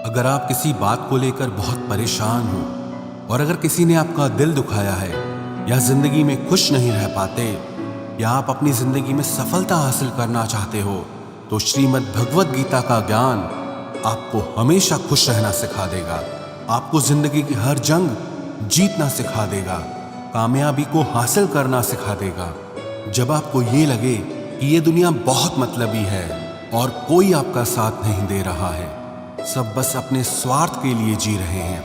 अगर आप किसी बात को लेकर बहुत परेशान हो और अगर किसी ने आपका दिल दुखाया है या जिंदगी में खुश नहीं रह पाते या आप अपनी जिंदगी में सफलता हासिल करना चाहते हो, तो श्रीमद् भगवद गीता का ज्ञान आपको हमेशा खुश रहना सिखा देगा। आपको जिंदगी की हर जंग जीतना सिखा देगा, कामयाबी को हासिल करना सिखा देगा। जब आपको ये लगे कि ये दुनिया बहुत मतलबी है और कोई आपका साथ नहीं दे रहा है, सब बस अपने स्वार्थ के लिए जी रहे हैं,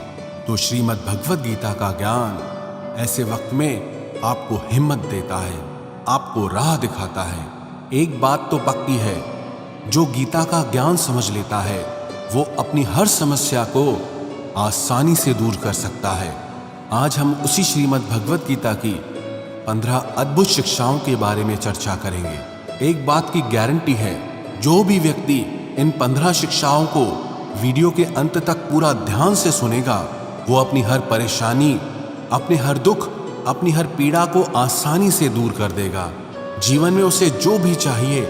तो श्रीमद् भगवद गीता का ज्ञान ऐसे वक्त में आपको हिम्मत देता है, आपको राह दिखाता है। एक बात तो पक्की है, जो गीता का ज्ञान समझ लेता है वो अपनी हर समस्या को आसानी से दूर कर सकता है। आज हम उसी श्रीमद् भगवद गीता की 15 अद्भुत शिक्षाओं के बारे में चर्चा करेंगे। एक बात की गारंटी है, जो भी व्यक्ति इन 15 शिक्षाओं को वीडियो के अंत तक पूरा ध्यान से सुनेगा, वो अपनी हर परेशानी, अपने हर दुख, अपनी हर पीड़ा को आसानी से दूर कर देगा। जीवन में उसे जो भी चाहिए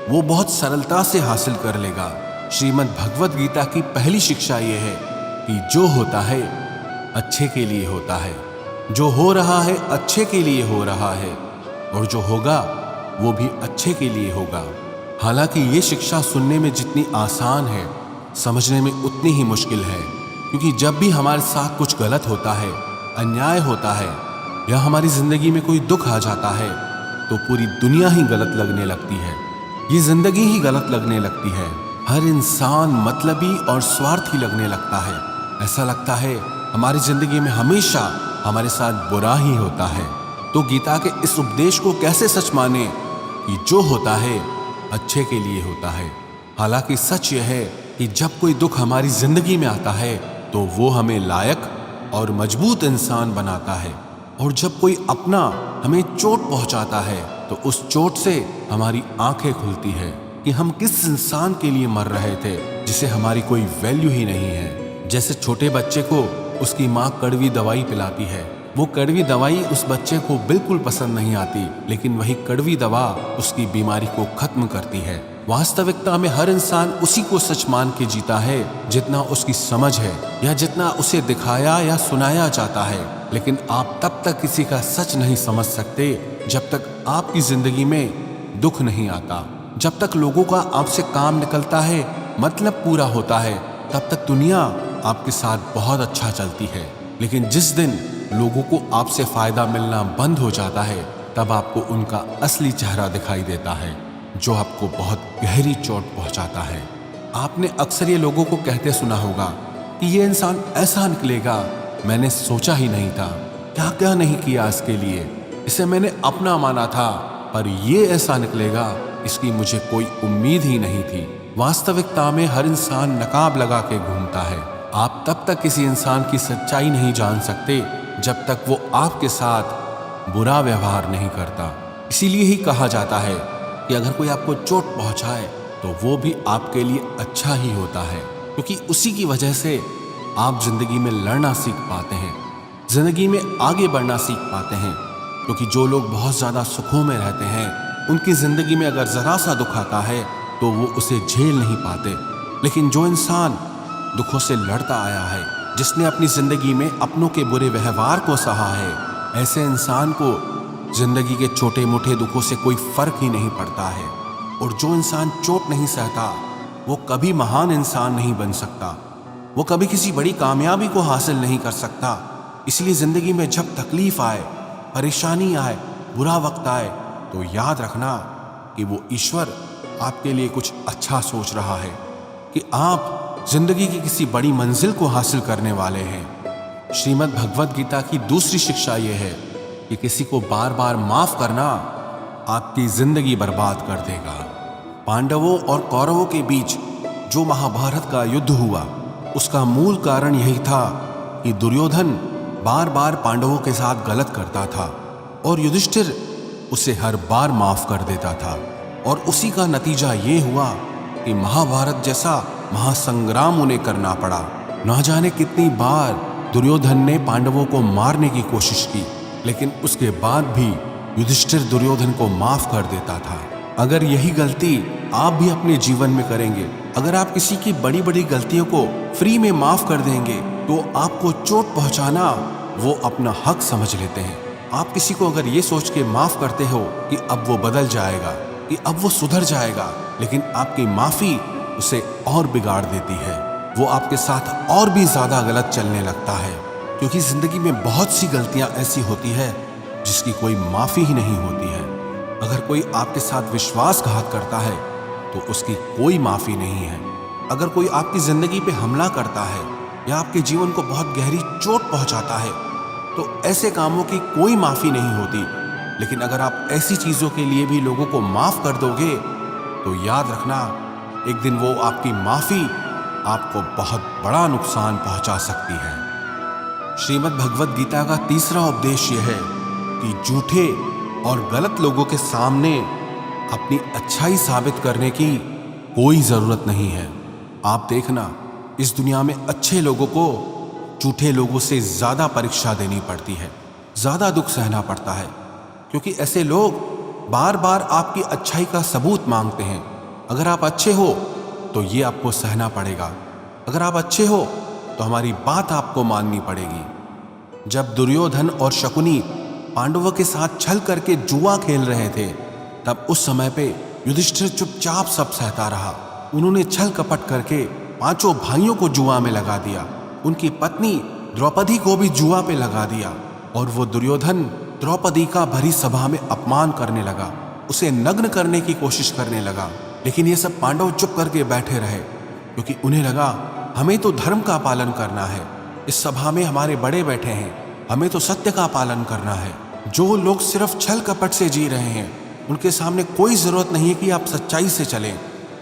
वो बहुत सरलता से हासिल कर लेगा। श्रीमद् भगवद गीता की पहली शिक्षा ये है कि जो होता है अच्छे के लिए होता है, जो हो रहा है अच्छे के लिए हो रहा है, और जो होगा वो भी अच्छे के लिए होगा। हालांकि ये शिक्षा सुनने में जितनी आसान है, समझने में उतनी ही मुश्किल है, क्योंकि जब भी हमारे साथ कुछ गलत होता है, अन्याय होता है या हमारी जिंदगी में कोई दुख आ जाता है, तो पूरी दुनिया ही गलत लगने लगती है, ये जिंदगी ही गलत लगने लगती है। हर इंसान मतलबी और स्वार्थी लगने लगता है। ऐसा लगता है हमारी जिंदगी में हमेशा हमारे साथ बुरा ही होता है। तो गीता के इस उपदेश को कैसे सच माने कि जो होता है अच्छे के लिए होता है। हालांकि सच यह है कि जब कोई दुख हमारी जिंदगी में आता है तो वो हमें लायक और मजबूत इंसान बनाता है, और जब कोई अपना हमें चोट पहुंचाता है तो उस चोट से हमारी आंखें खुलती है कि हम किस इंसान के लिए मर रहे थे जिसे हमारी कोई वैल्यू ही नहीं है। जैसे छोटे बच्चे को उसकी माँ कड़वी दवाई पिलाती है, वो कड़वी दवाई उस बच्चे को बिल्कुल पसंद नहीं आती, लेकिन वही कड़वी दवा उसकी बीमारी को खत्म करती है। वास्तविकता में हर इंसान उसी को सच मान के जीता है जितना उसकी समझ है या जितना उसे दिखाया या सुनाया जाता है। लेकिन आप तब तक किसी का सच नहीं समझ सकते जब तक आपकी जिंदगी में दुख नहीं आता। जब तक लोगों का आपसे काम निकलता है, मतलब पूरा होता है, तब तक दुनिया आपके साथ बहुत अच्छा चलती है। लेकिन जिस दिन लोगों को आपसे फायदा मिलना बंद हो जाता है, तब आपको उनका असली चेहरा दिखाई देता है, जो आपको बहुत गहरी चोट पहुंचाता है। आपने अक्सर ये लोगों को कहते सुना होगा कि ये इंसान ऐसा निकलेगा, मैंने सोचा ही नहीं था, क्या क्या नहीं किया इसके लिए, इसे मैंने अपना माना था, पर ये ऐसा निकलेगा, इसकी मुझे कोई उम्मीद ही नहीं थी। वास्तविकता में हर इंसान नकाब लगा के घूमता है। आप तब तक किसी इंसान की सच्चाई नहीं जान सकते जब तक वो आपके साथ बुरा व्यवहार नहीं करता। इसीलिए ही कहा जाता है कि अगर कोई आपको चोट पहुंचाए तो वो भी आपके लिए अच्छा ही होता है, क्योंकि उसी की वजह से आप जिंदगी में लड़ना सीख पाते हैं, जिंदगी में आगे बढ़ना सीख पाते हैं। क्योंकि जो लोग बहुत ज़्यादा सुखों में रहते हैं, उनकी ज़िंदगी में अगर ज़रा सा दुख आता है तो वो उसे झेल नहीं पाते। लेकिन जो इंसान दुखों से लड़ता आया है, जिसने अपनी ज़िंदगी में अपनों के बुरे व्यवहार को सहा है, ऐसे इंसान को जिंदगी के छोटे मोटे दुखों से कोई फर्क ही नहीं पड़ता है। और जो इंसान चोट नहीं सहता, वो कभी महान इंसान नहीं बन सकता, वो कभी किसी बड़ी कामयाबी को हासिल नहीं कर सकता। इसलिए जिंदगी में जब तकलीफ आए, परेशानी आए, बुरा वक्त आए, तो याद रखना कि वो ईश्वर आपके लिए कुछ अच्छा सोच रहा है, कि आप जिंदगी की किसी बड़ी मंजिल को हासिल करने वाले हैं। श्रीमद् भगवद गीता की दूसरी शिक्षा यह है कि किसी को बार बार माफ करना आपकी जिंदगी बर्बाद कर देगा। पांडवों और कौरवों के बीच जो महाभारत का युद्ध हुआ, उसका मूल कारण यही था कि दुर्योधन बार बार पांडवों के साथ गलत करता था और युधिष्ठिर उसे हर बार माफ कर देता था। और उसी का नतीजा ये हुआ कि महाभारत जैसा महासंग्राम उन्हें करना पड़ा। ना जाने कितनी बार दुर्योधन ने पांडवों को मारने की कोशिश की, लेकिन उसके बाद भी युधिष्ठिर दुर्योधन को माफ कर देता था। अगर यही गलती आप भी अपने जीवन में करेंगे अगर आप किसी की बड़ी बड़ी गलतियों को फ्री में माफ कर देंगे तो आपको चोट पहुंचाना वो अपना हक समझ लेते हैं। आप किसी को अगर ये सोच के माफ करते हो कि अब वो बदल जाएगा, कि अब वो सुधर जाएगा, लेकिन आपकी माफी उसे और बिगाड़ देती है। वो आपके साथ और भी ज्यादा गलत चलने लगता है, क्योंकि जिंदगी में बहुत सी गलतियां ऐसी होती है जिसकी कोई माफी ही नहीं होती है। अगर कोई आपके साथ विश्वासघात करता है तो उसकी कोई माफी नहीं है। अगर कोई आपकी जिंदगी पे हमला करता है या आपके जीवन को बहुत गहरी चोट पहुंचाता है तो ऐसे कामों की कोई माफी नहीं होती। लेकिन अगर आप ऐसी चीजों के लिए भी लोगों को माफ कर दोगे तो याद रखना, एक दिन वो आपकी माफी आपको बहुत बड़ा नुकसान पहुंचा सकती है। श्रीमद् भगवद गीता का तीसरा उपदेश यह है कि झूठे और गलत लोगों के सामने अपनी अच्छाई साबित करने की कोई जरूरत नहीं है। आप देखना, इस दुनिया में अच्छे लोगों को झूठे लोगों से ज्यादा परीक्षा देनी पड़ती है, ज्यादा दुख सहना पड़ता है, क्योंकि ऐसे लोग बार बार आपकी अच्छाई का सबूत मांगते हैं। अगर आप अच्छे हो तो ये आपको सहना पड़ेगा, अगर आप अच्छे हो तो हमारी बात आपको माननी पड़ेगी। जब दुर्योधन और शकुनी पांडवों के साथ छल करके जुआ खेल रहे थे, तब उस समय पे युधिष्ठिर चुपचाप सब सहता रहा। उन्होंने छल कपट करके पांचों भाइयों को जुआ में लगा दिया, उनकी पत्नी द्रौपदी को भी जुआ पे लगा दिया, और वो दुर्योधन द्रौपदी का भरी सभा में अपमान करने लगा, उसे नग्न करने की कोशिश करने लगा। लेकिन ये सब पांडव चुप करके बैठे रहे, क्योंकि उन्हें लगा हमें तो धर्म का पालन करना है, इस सभा में हमारे बड़े बैठे हैं, हमें तो सत्य का पालन करना है। जो लोग सिर्फ छल कपट से जी रहे हैं उनके सामने कोई जरूरत नहीं है कि आप सच्चाई से चलें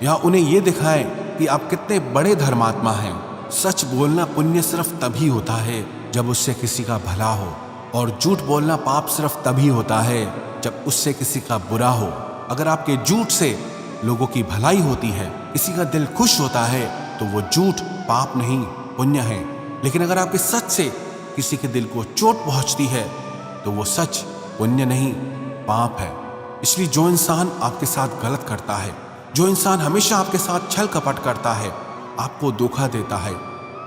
या उन्हें ये दिखाएं कि आप कितने बड़े धर्मात्मा हैं। सच बोलना पुण्य सिर्फ तभी होता है जब उससे किसी का भला हो, और झूठ बोलना पाप सिर्फ तभी होता है जब उससे किसी का बुरा हो। अगर आपके झूठ से लोगों की भलाई होती है, किसी का दिल खुश होता है, तो वो झूठ पाप नहीं पुण्य है। लेकिन अगर आपके सच से किसी के दिल को चोट पहुंचती है तो वो सच पुण्य नहीं पाप है। इसलिए जो इंसान आपके साथ गलत करता है, जो इंसान हमेशा आपके साथ छल कपट करता है, आपको धोखा देता है,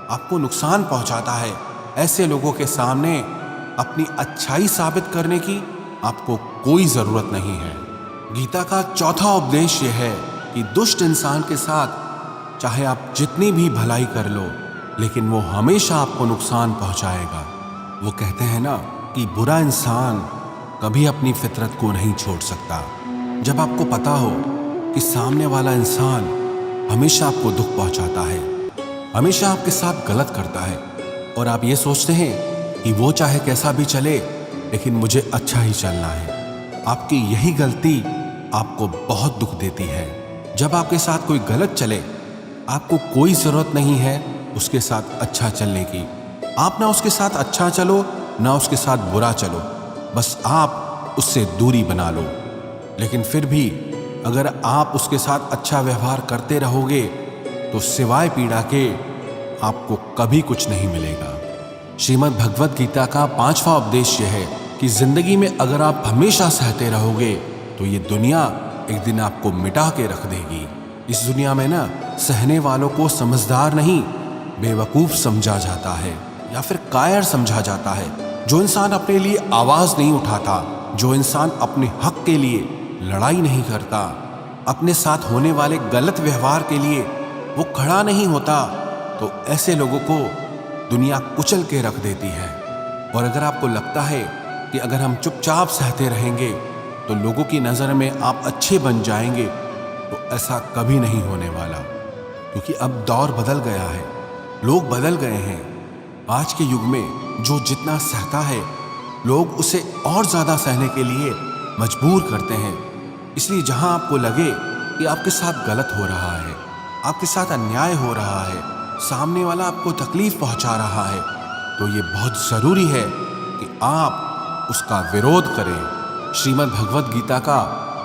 आपको नुकसान पहुंचाता है, ऐसे लोगों के सामने अपनी अच्छाई साबित करने की आपको कोई जरूरत नहीं है। गीता का चौथा उपदेश यह है कि दुष्ट इंसान के साथ चाहे आप जितनी भी भलाई कर लो, लेकिन वो हमेशा आपको नुकसान पहुंचाएगा। वो कहते हैं ना कि बुरा इंसान कभी अपनी फितरत को नहीं छोड़ सकता। जब आपको पता हो कि सामने वाला इंसान हमेशा आपको दुख पहुंचाता है, हमेशा आपके साथ गलत करता है, और आप ये सोचते हैं कि वो चाहे कैसा भी चले लेकिन मुझे अच्छा ही चलना है, आपकी यही गलती आपको बहुत दुख देती है। जब आपके साथ कोई गलत चले, आपको कोई जरूरत नहीं है उसके साथ अच्छा चलने की। आप ना उसके साथ अच्छा चलो ना उसके साथ बुरा चलो, बस आप उससे दूरी बना लो। लेकिन फिर भी अगर आप उसके साथ अच्छा व्यवहार करते रहोगे तो सिवाय पीड़ा के आपको कभी कुछ नहीं मिलेगा। श्रीमद् भगवद गीता का पांचवा उपदेश यह है कि जिंदगी में अगर आप हमेशा सहते रहोगे तो ये दुनिया एक दिन आपको मिटा के रख देगी। इस दुनिया में ना सहने वालों को समझदार नहीं बेवकूफ समझा जाता है या फिर कायर समझा जाता है। जो इंसान अपने लिए आवाज नहीं उठाता, जो इंसान अपने हक के लिए लड़ाई नहीं करता, अपने साथ होने वाले गलत व्यवहार के लिए वो खड़ा नहीं होता, तो ऐसे लोगों को दुनिया कुचल के रख देती है। और अगर आपको लगता है कि अगर हम चुपचाप सहते रहेंगे तो लोगों की नज़र में आप अच्छे बन जाएंगे, तो ऐसा कभी नहीं होने वाला, क्योंकि अब दौर बदल गया है, लोग बदल गए हैं। आज के युग में जो जितना सहता है, लोग उसे और ज़्यादा सहने के लिए मजबूर करते हैं। इसलिए जहां आपको लगे कि आपके साथ गलत हो रहा है, आपके साथ अन्याय हो रहा है, सामने वाला आपको तकलीफ पहुंचा रहा है, तो ये बहुत ज़रूरी है कि आप उसका विरोध करें। श्रीमद् भगवद गीता का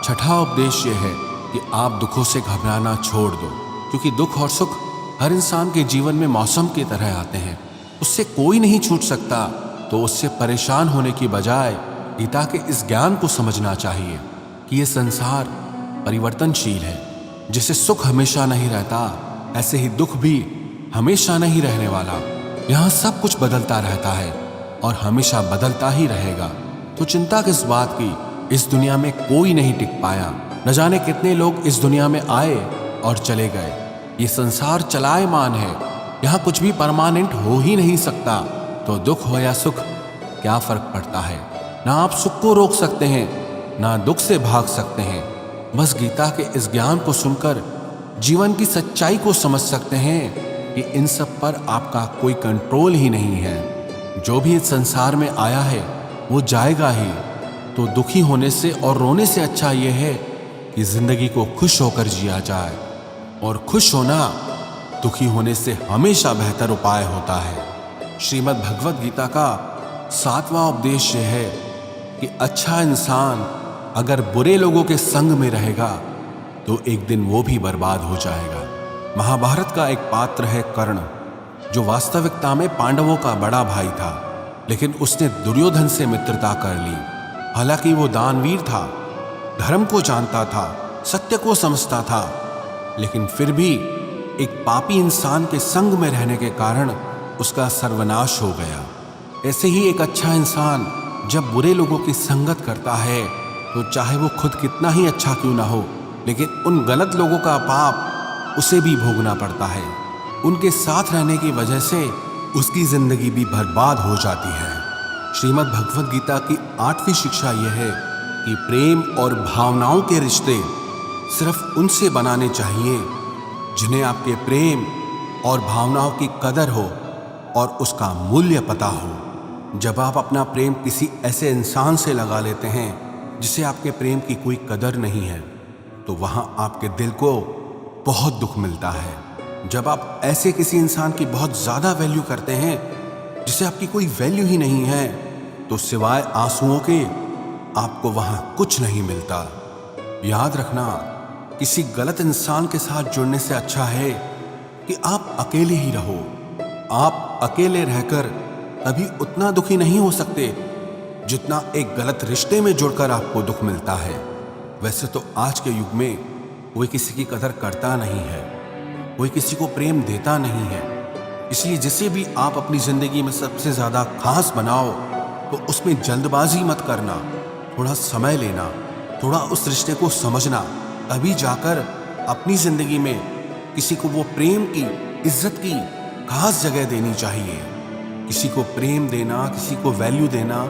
छठा उपदेश यह है कि आप दुखों से घबराना छोड़ दो, क्योंकि दुख और सुख हर इंसान के जीवन में मौसम की तरह आते हैं, उससे कोई नहीं छूट सकता। तो उससे परेशान होने की बजाय गीता के इस ज्ञान को समझना चाहिए कि ये संसार परिवर्तनशील है। जैसे सुख हमेशा नहीं रहता, ऐसे ही दुख भी हमेशा नहीं रहने वाला। यहाँ सब कुछ बदलता रहता है और हमेशा बदलता ही रहेगा। तो चिंता किस बात की, इस दुनिया में कोई नहीं टिक पाया। न जाने कितने लोग इस दुनिया में आए और चले गए। ये संसार चलायमान है, यहाँ कुछ भी परमानेंट हो ही नहीं सकता। तो दुख हो या सुख, क्या फर्क पड़ता है। ना आप सुख को रोक सकते हैं, ना दुख से भाग सकते हैं। बस गीता के इस ज्ञान को सुनकर जीवन की सच्चाई को समझ सकते हैं कि इन सब पर आपका कोई कंट्रोल ही नहीं है। जो भी इस संसार में आया है वो जाएगा ही। तो दुखी होने से और रोने से अच्छा यह है कि जिंदगी को खुश होकर जिया जाए, और खुश होना दुखी होने से हमेशा बेहतर उपाय होता है। श्रीमद् भगवद गीता का 7वां उपदेश यह है कि अच्छा इंसान अगर बुरे लोगों के संग में रहेगा तो एक दिन वो भी बर्बाद हो जाएगा। महाभारत का एक पात्र है कर्ण, जो वास्तविकता में पांडवों का बड़ा भाई था, लेकिन उसने दुर्योधन से मित्रता कर ली। हालांकि वो दानवीर था, धर्म को जानता था, सत्य को समझता था, लेकिन फिर भी एक पापी इंसान के संग में रहने के कारण उसका सर्वनाश हो गया। ऐसे ही एक अच्छा इंसान जब बुरे लोगों की संगत करता है तो चाहे वो खुद कितना ही अच्छा क्यों ना हो, लेकिन उन गलत लोगों का पाप उसे भी भोगना पड़ता है। उनके साथ रहने की वजह से उसकी जिंदगी भी बर्बाद हो जाती है। श्रीमद् भगवद गीता की 8वीं शिक्षा यह है कि प्रेम और भावनाओं के रिश्ते सिर्फ उनसे बनाने चाहिए जिन्हें आपके प्रेम और भावनाओं की कदर हो और उसका मूल्य पता हो। जब आप अपना प्रेम किसी ऐसे इंसान से लगा लेते हैं जिसे आपके प्रेम की कोई कदर नहीं है, तो वहां आपके दिल को बहुत दुख मिलता है। जब आप ऐसे किसी इंसान की बहुत ज्यादा वैल्यू करते हैं जिसे आपकी कोई वैल्यू ही नहीं है, तो सिवाय आंसुओं के आपको वहां कुछ नहीं मिलता। याद रखना, किसी गलत इंसान के साथ जुड़ने से अच्छा है कि आप अकेले ही रहो। आप अकेले रहकर कभी उतना दुखी नहीं हो सकते जितना एक गलत रिश्ते में जुड़कर आपको दुख मिलता है। वैसे तो आज के युग में कोई किसी की कदर करता नहीं है, कोई किसी को प्रेम देता नहीं है। इसलिए जिसे भी आप अपनी जिंदगी में सबसे ज्यादा खास बनाओ तो उसमें जल्दबाजी मत करना, थोड़ा समय लेना, थोड़ा उस रिश्ते को समझना, तभी जाकर अपनी जिंदगी में किसी को वो प्रेम की, इज्जत की खास जगह देनी चाहिए। किसी को प्रेम देना, किसी को वैल्यू देना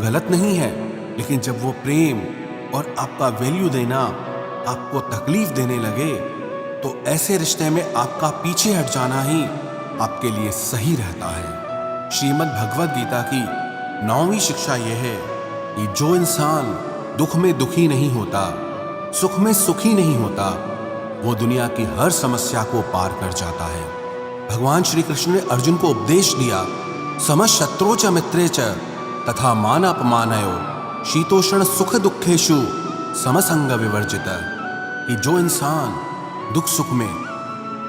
गलत नहीं है, लेकिन जब वो प्रेम और आपका वैल्यू देना आपको तकलीफ देने लगे तो ऐसे रिश्ते में आपका पीछे हट जाना ही आपके लिए सही रहता है। श्रीमद् भगवद गीता की 9वीं शिक्षा यह है कि जो इंसान दुख में दुखी नहीं होता, सुख में सुखी नहीं होता, वो दुनिया की हर समस्या को पार कर जाता है। भगवान श्री कृष्ण ने अर्जुन को उपदेश दिया, समशत्रो च मित्रे च तथा मान अपमानयो शीतोष्ण सुख दुखेषु समसंग विवर्जित, कि जो इंसान दुख सुख में,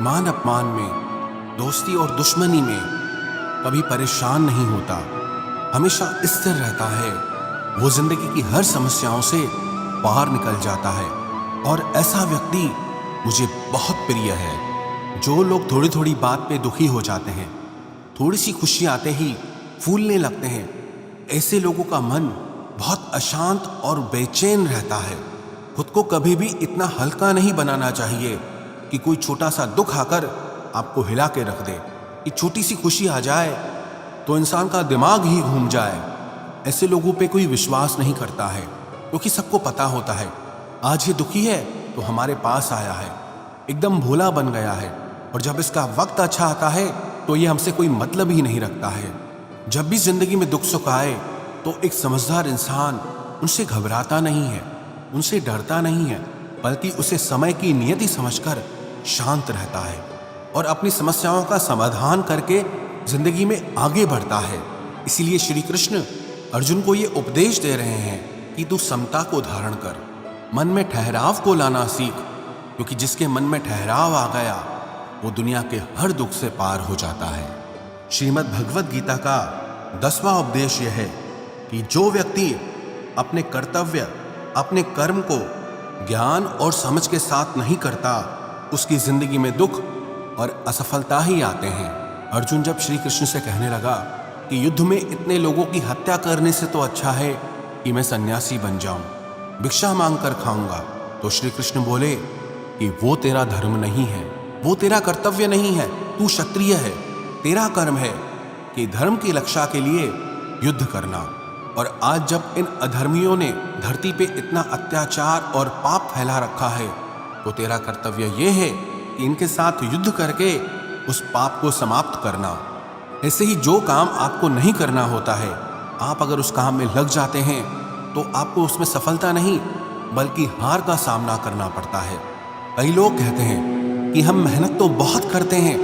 मान अपमान में, दोस्ती और दुश्मनी में कभी परेशान नहीं होता, हमेशा स्थिर रहता है, वो जिंदगी की हर समस्याओं से बाहर निकल जाता है। और ऐसा व्यक्ति मुझे बहुत प्रिय है। जो लोग थोड़ी थोड़ी बात पे दुखी हो जाते हैं, थोड़ी सी खुशी आते ही फूलने लगते हैं, ऐसे लोगों का मन बहुत अशांत और बेचैन रहता है। खुद को कभी भी इतना हल्का नहीं बनाना चाहिए कि कोई छोटा सा दुख आकर आपको हिला के रख दे, कि छोटी सी खुशी आ जाए तो इंसान का दिमाग ही घूम जाए। ऐसे लोगों पे कोई विश्वास नहीं करता है, क्योंकि सबको पता होता है आज ये दुखी है तो हमारे पास आया है, एकदम भोला बन गया है, और जब इसका वक्त अच्छा आता है तो ये हमसे कोई मतलब ही नहीं रखता है। जब भी जिंदगी में दुख सुख आए तो एक समझदार इंसान उनसे घबराता नहीं है, उनसे डरता नहीं है, बल्कि उसे समय की नियति समझकर शांत रहता है और अपनी समस्याओं का समाधान करके जिंदगी में आगे बढ़ता है। इसीलिए श्री कृष्ण अर्जुन को ये उपदेश दे रहे हैं कि तू समता को धारण कर, मन में ठहराव को लाना सीख, क्योंकि जिसके मन में ठहराव आ गया वो दुनिया के हर दुख से पार हो जाता है। श्रीमद् भगवद गीता का 10वां उपदेश यह है कि जो व्यक्ति अपने कर्तव्य, अपने कर्म को ज्ञान और समझ के साथ नहीं करता, उसकी जिंदगी में दुख और असफलता ही आते हैं। अर्जुन जब श्री कृष्ण से कहने लगा कि युद्ध में इतने लोगों की हत्या करने से तो अच्छा है कि मैं सन्यासी बन जाऊं, भिक्षा मांग कर खाऊंगा, तो श्री कृष्ण बोले कि वो तेरा धर्म नहीं है, वो तेरा कर्तव्य नहीं है, तू क्षत्रिय है, तेरा कर्म है कि धर्म की रक्षा के लिए युद्ध करना। और आज जब इन अधर्मियों ने धरती पे इतना अत्याचार और पाप फैला रखा है, तो तेरा कर्तव्य ये है कि इनके साथ युद्ध करके उस पाप को समाप्त करना। ऐसे ही जो काम आपको नहीं करना होता है, आप अगर उस काम में लग जाते हैं तो आपको उसमें सफलता नहीं बल्कि हार का सामना करना पड़ता है। कई लोग कहते हैं कि हम मेहनत तो बहुत करते हैं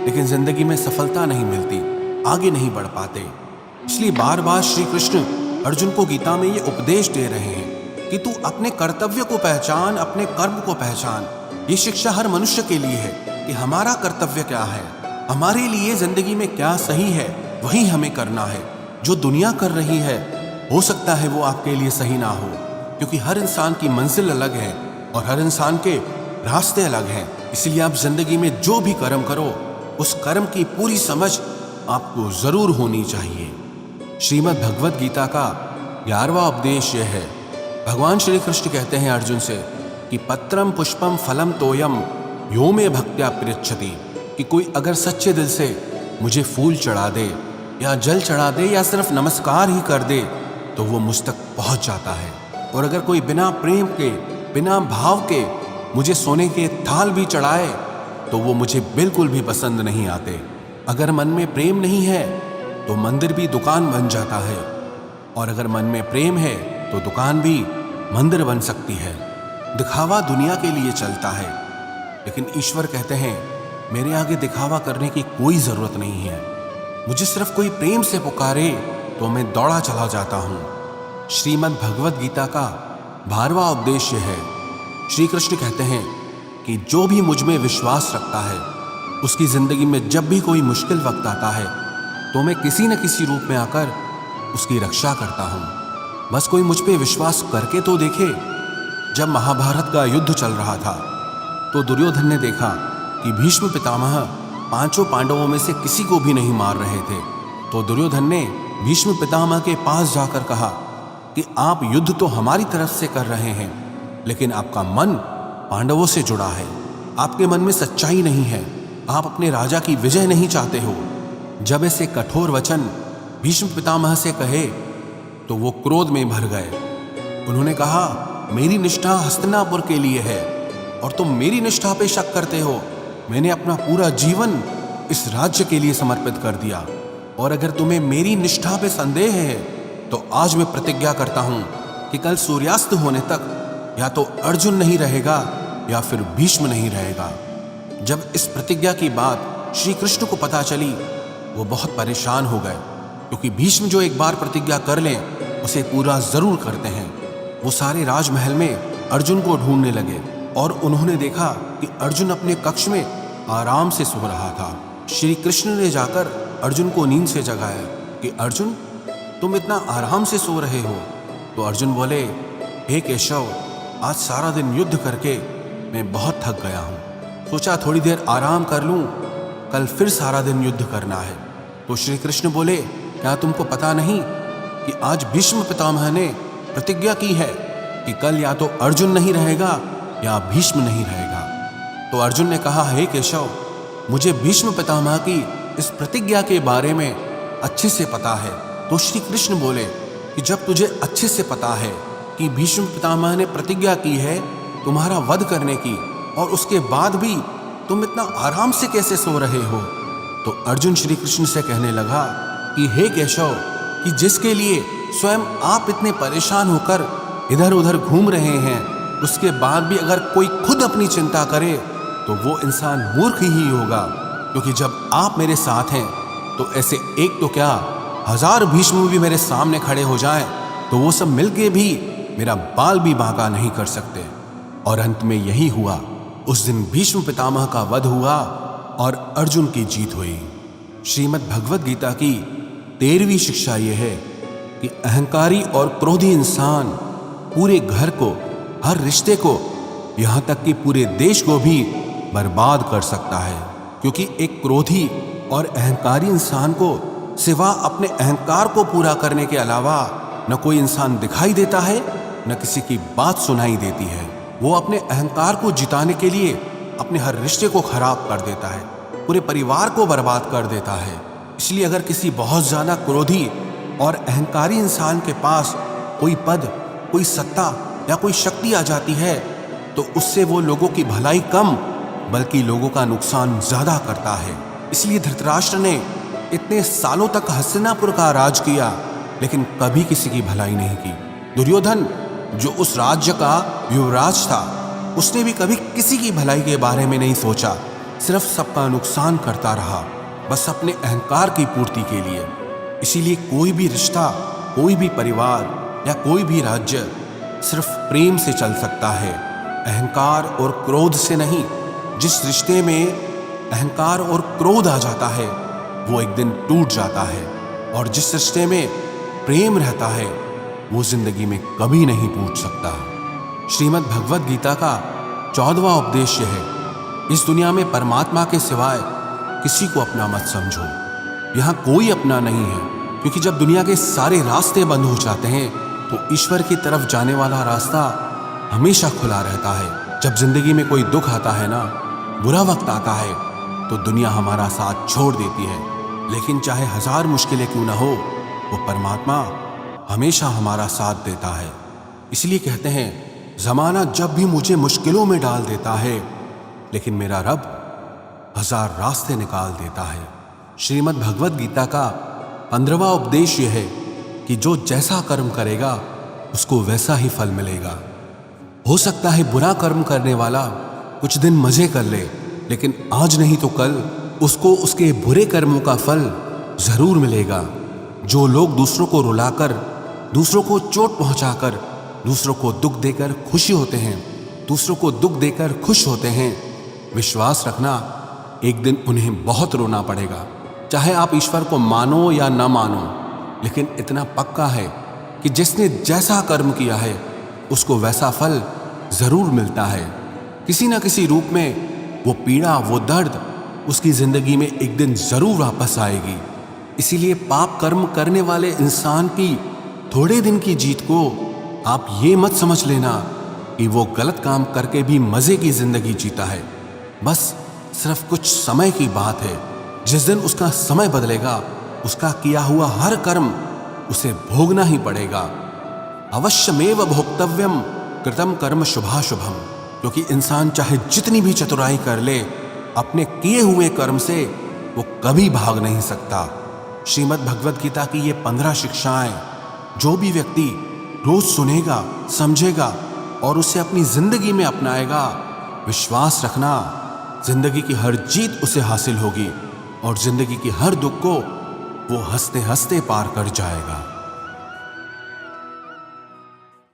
लेकिन जिंदगी में सफलता नहीं मिलती, आगे नहीं बढ़ पाते। इसलिए बार बार श्री कृष्ण अर्जुन को गीता में ये उपदेश दे रहे हैं कि तू अपने कर्तव्य को पहचान, अपने कर्म को पहचान। ये शिक्षा हर मनुष्य के लिए है कि हमारा कर्तव्य क्या है, हमारे लिए जिंदगी में क्या सही है वही हमें करना है। जो दुनिया कर रही है हो सकता है वो आपके लिए सही ना हो, क्योंकि हर इंसान की मंजिल अलग है और हर इंसान के रास्ते अलग हैं। इसलिए आप जिंदगी में जो भी कर्म करो उस कर्म की पूरी समझ आपको जरूर होनी चाहिए। श्रीमद् भगवद गीता का 11वां उपदेश यह है। भगवान श्री कृष्ण कहते हैं अर्जुन से कि पत्रम पुष्पम फलम तोयम यो में भक्त्या पृच्छति, कि कोई अगर सच्चे दिल से मुझे फूल चढ़ा दे या जल चढ़ा दे या सिर्फ नमस्कार ही कर दे तो वो मुझ तक पहुंच जाता है। और अगर कोई बिना प्रेम के, बिना भाव के मुझे सोने के थाल भी चढ़ाए तो वो मुझे बिल्कुल भी पसंद नहीं आते। अगर मन में प्रेम नहीं है तो मंदिर भी दुकान बन जाता है, और अगर मन में प्रेम है तो दुकान भी मंदिर बन सकती है। दिखावा दुनिया के लिए चलता है, लेकिन ईश्वर कहते हैं मेरे आगे दिखावा करने की कोई जरूरत नहीं है। मुझे सिर्फ कोई प्रेम से पुकारे तो मैं दौड़ा चला जाता हूं। श्रीमद् भगवद गीता का 12वां उपदेश है। श्री कृष्ण कहते हैं कि जो भी मुझ में विश्वास रखता है उसकी जिंदगी में जब भी कोई मुश्किल वक्त आता है तो मैं किसी न किसी रूप में आकर उसकी रक्षा करता हूं। बस कोई मुझ पे विश्वास करके तो देखे। जब महाभारत का युद्ध चल रहा था तो दुर्योधन ने देखा कि भीष्म पितामह 5 पांडवों में से किसी को भी नहीं मार रहे थे। तो दुर्योधन ने भीष्म पितामह के पास जाकर कहा कि आप युद्ध तो हमारी तरफ से कर रहे हैं, लेकिन आपका मन पांडवों से जुड़ा है, आपके मन में सच्चाई नहीं है, आप अपने राजा की विजय नहीं चाहते हो। जब ऐसे कठोर वचन भीष्म पितामह से कहे तो वो क्रोध में भर गए। उन्होंने कहा मेरी निष्ठा हस्तिनापुर के लिए है और तुम मेरी निष्ठा पे शक करते हो। मैंने अपना पूरा जीवन इस राज्य के लिए समर्पित कर दिया, और अगर तुम्हें मेरी निष्ठा पे संदेह है तो आज मैं प्रतिज्ञा करता हूं कि कल सूर्यास्त होने तक या तो अर्जुन नहीं रहेगा या फिर भीष्म नहीं रहेगा। जब इस प्रतिज्ञा की बात श्री कृष्ण को पता चली वो बहुत परेशान हो गए, क्योंकि भीष्म जो एक बार प्रतिज्ञा कर लें उसे पूरा जरूर करते हैं। वो सारे राजमहल में अर्जुन को ढूंढने लगे और उन्होंने देखा कि अर्जुन अपने कक्ष में आराम से सो रहा था। श्री कृष्ण ने जाकर अर्जुन को नींद से जगाया कि अर्जुन तुम इतना आराम से सो रहे हो। तो अर्जुन बोले हे केशव, आज सारा दिन युद्ध करके मैं बहुत थक गया हूँ, सोचा थोड़ी देर आराम कर लूँ, कल फिर सारा दिन युद्ध करना है। तो श्री कृष्ण बोले क्या तुमको पता नहीं कि आज भीष्म पितामह ने प्रतिज्ञा की है कि कल या तो अर्जुन नहीं रहेगा या भीष्म नहीं रहेगा। तो अर्जुन ने कहा हे केशव, मुझे भीष्म पितामह की इस प्रतिज्ञा के बारे में अच्छे से पता है। तो श्री कृष्ण बोले कि जब तुझे अच्छे से पता है कि भीष्म पितामह ने प्रतिज्ञा की है तुम्हारा वध करने की, और उसके बाद भी तुम इतना आराम से कैसे सो रहे हो। तो अर्जुन श्री कृष्ण से कहने लगा कि हे केशव, कि जिसके लिए स्वयं आप इतने परेशान होकर इधर उधर घूम रहे हैं, उसके बाद भी अगर कोई खुद अपनी चिंता करे तो वो इंसान मूर्ख ही होगा। क्योंकि जब आप मेरे साथ हैं तो ऐसे एक तो क्या 1000 भीष्म भी मेरे सामने खड़े हो जाएं तो वो सब मिलके भी मेरा बाल भी बांका नहीं कर सकते। और अंत में यही हुआ। उस दिन भीष्म पितामह का वध हुआ और अर्जुन की जीत हुई। श्रीमद् भगवद गीता की 13वीं शिक्षा यह है कि अहंकारी और क्रोधी इंसान पूरे घर को, हर रिश्ते को, यहाँ तक कि पूरे देश को भी बर्बाद कर सकता है। क्योंकि एक क्रोधी और अहंकारी इंसान को सिवा अपने अहंकार को पूरा करने के अलावा न कोई इंसान दिखाई देता है, न किसी की बात सुनाई देती है। वो अपने अहंकार को जिताने के लिए अपने हर रिश्ते को खराब कर देता है, पूरे परिवार को बर्बाद कर देता है। इसलिए अगर किसी बहुत ज्यादा क्रोधी और अहंकारी इंसान के पास कोई पद, कोई सत्ता या कोई शक्ति आ जाती है तो उससे वो लोगों की भलाई कम बल्कि लोगों का नुकसान ज्यादा करता है। इसलिए धृतराष्ट्र ने इतने सालों तक हस्तिनापुर का राज किया लेकिन कभी किसी की भलाई नहीं की। दुर्योधन जो उस राज्य का युवराज था, उसने भी कभी किसी की भलाई के बारे में नहीं सोचा, सिर्फ सबका नुकसान करता रहा, बस अपने अहंकार की पूर्ति के लिए। इसीलिए कोई भी रिश्ता, कोई भी परिवार या कोई भी राज्य सिर्फ प्रेम से चल सकता है, अहंकार और क्रोध से नहीं। जिस रिश्ते में अहंकार और क्रोध आ जाता है वो एक दिन टूट जाता है, और जिस रिश्ते में प्रेम रहता है वो जिंदगी में कभी नहीं टूट सकता। श्रीमद् भगवद गीता का 14वां उपदेश है, इस दुनिया में परमात्मा के सिवाय किसी को अपना मत समझो। यहाँ कोई अपना नहीं है, क्योंकि जब दुनिया के सारे रास्ते बंद हो जाते हैं तो ईश्वर की तरफ जाने वाला रास्ता हमेशा खुला रहता है। जब जिंदगी में कोई दुख आता है ना, बुरा वक्त आता है, तो दुनिया हमारा साथ छोड़ देती है, लेकिन चाहे 1000 मुश्किलें क्यों ना हो, वो परमात्मा हमेशा हमारा साथ देता है। इसलिए कहते हैं, जमाना जब भी मुझे मुश्किलों में डाल देता है, लेकिन मेरा रब 1000 रास्ते निकाल देता है। श्रीमद् भगवद गीता का 15वां उपदेश यह है कि जो जैसा कर्म करेगा उसको वैसा ही फल मिलेगा। हो सकता है बुरा कर्म करने वाला कुछ दिन मजे कर ले, लेकिन आज नहीं तो कल उसको उसके बुरे कर्मों का फल जरूर मिलेगा। जो लोग दूसरों को रुलाकर, दूसरों को चोट पहुंचाकर, दूसरों को दुख देकर खुशी होते हैं, दूसरों को दुख देकर खुश होते हैं, विश्वास रखना एक दिन उन्हें बहुत रोना पड़ेगा। चाहे आप ईश्वर को मानो या न मानो, लेकिन इतना पक्का है कि जिसने जैसा कर्म किया है उसको वैसा फल जरूर मिलता है। किसी न किसी रूप में वो पीड़ा, वो दर्द उसकी जिंदगी में एक दिन जरूर वापस आएगी। इसीलिए पाप कर्म करने वाले इंसान की थोड़े दिन की जीत को आप ये मत समझ लेना कि वो गलत काम करके भी मजे की जिंदगी जीता है। बस सिर्फ कुछ समय की बात है। जिस दिन उसका समय बदलेगा, उसका किया हुआ हर कर्म उसे भोगना ही पड़ेगा। अवश्यमेव भोक्तव्यम कृतम कर्म शुभाशुभम। क्योंकि इंसान चाहे जितनी भी चतुराई कर ले, अपने किए हुए कर्म से वो कभी भाग नहीं सकता। श्रीमद् भगवद गीता की ये 15 शिक्षाएं जो भी व्यक्ति रोज सुनेगा, समझेगा और उसे अपनी जिंदगी में अपनाएगा, विश्वास रखना जिंदगी की हर जीत उसे हासिल होगी और जिंदगी की हर दुख को वो हंसते हंसते पार कर जाएगा।